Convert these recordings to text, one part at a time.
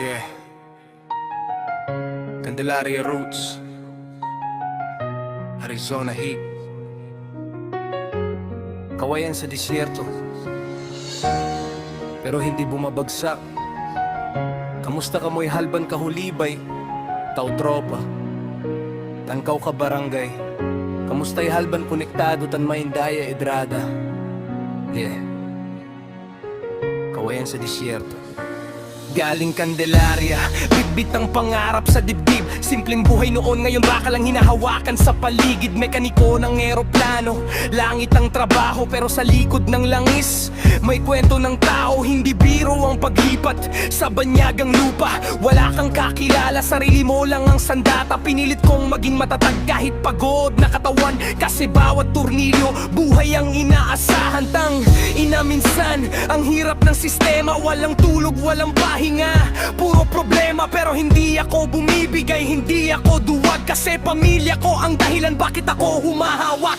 Yeah. Candelaria Roots, Arizona Heat. Kawayan sa disyerto, pero hindi bumabagsak. Kamusta ka mo'y halban kahulibay, tao tropa, tangkaw ka barangay. Kamusta'y halban konektado tan maindaya edrada. Yeah. Kawayan sa disyerto. Galing Candelaria, bitbit ang pangarap sa dibdib. Simpleng buhay noon, ngayon baka lang hinahawakan sa paligid. Mekaniko ng eroplano, langit ang trabaho, pero sa likod ng langis may kwento ng tao, hindi biro ang paglipat sa banyagang lupa. Wala kang kakilala, sarili mo lang ang sandata. Pinilit kong maging matatag kahit pagod na katawan, kasi bawat turnilyo buhay ang inaasahan. Tang ina minsan, ang hirap ng sistema, walang tulog, walang pahinga, puro problema. Pero hindi ako bumibigay, hindi ako duwag, kasi pamilya ko ang dahilan bakit ako humahawak.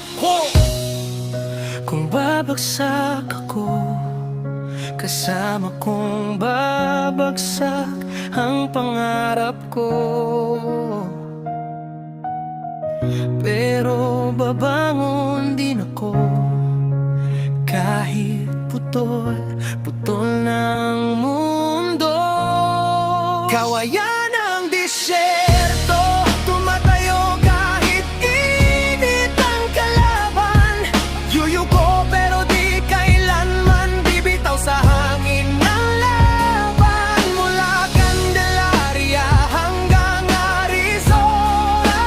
Kung babagsak ako, kasama kong babagsak ang pangarap ko. Pero babangon din ako, kahit putol ng mundo. Kawayan ang disyerto, tumatayo kahit init ang kalaban. Yuyuko pero di kailanman bibitaw sa hangin ng laban. Mula Candelaria hanggang Arizona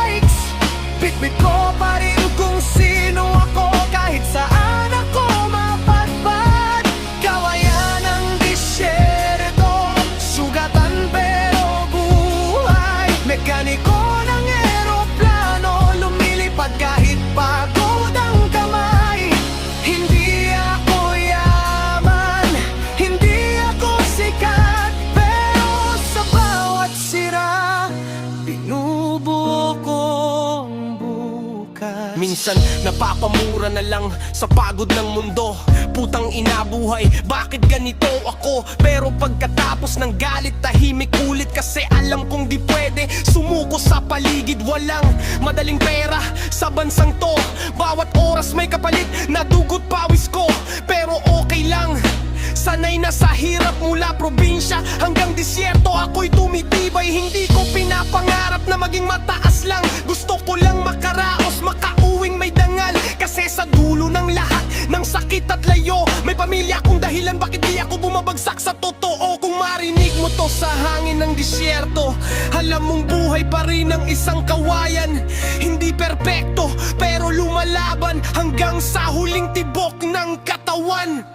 Heights, bitbit ko pa rin kung sino ako, kahit saan ako mapadpad. Kawayan ang disyerto, sugatan pero buhay. Mekaniko ng eroplano, lumilipad kahit pagod ang kamay. Hindi ako yaman, hindi ako sikat, pero sa bawat sira binubuo ko ang bukas. Minsan napapamura na lang sa pagod ng mundo. Putang inabuhay, bakit ganito ako? Pero pagkatapos ng galit, tahimik ulit, kasi alam kong di pwede sumuko sa paligid. Walang madaling pera sa bansang to, bawat oras may kapalit na dugot pawis ko. Pero okay lang, sanay na sa hirap. Mula probinsya hanggang disyerto, ako'y tumitibay. Hindi ko pinapangarap na maging mataas lang, gusto ko lang makaraos, makauwing may dangal. Kasi sa dulo ng lahat ng sakit at layo, may pamilya akong dahilan bakit di ako bumabagsak sa totoo. Kung marinig mo to sa hangin ng disyerto, alam mong buhay pa rin ang isang kawayan. Hindi perpekto pero lumalaban hanggang sa huling tibok ng katawan.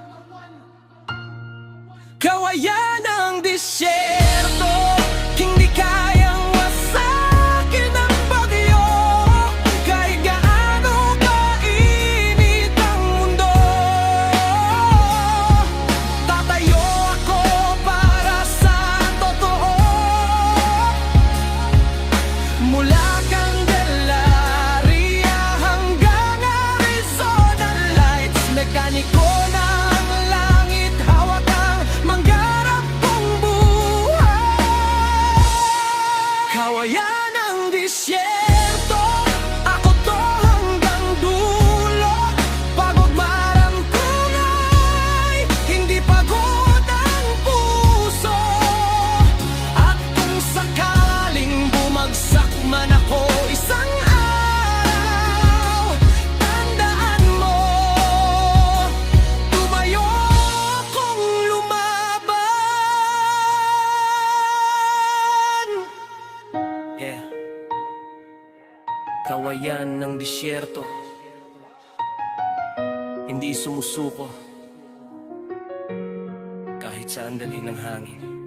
Kawayan ang disyerto, hindi kayang wasakin ang bagyo. Kahit gaano kainit ang mundo, tatayo ako para sa totoo. Mula Candelaria hanggang Arizona Lights, mekaniko ng langit, hawak ang mangarap kong buhay. Kawayan ang disyerto, ako to hanggang dulo. Pagod maramkulay, hindi pagod ang puso. At kung sakaling bumagsak man ako isang araw, tandaan mo, tumayo kung lumaban. Yeah. Kawayan ng disyerto, hindi sumusuko kahit sa andali ng hangin.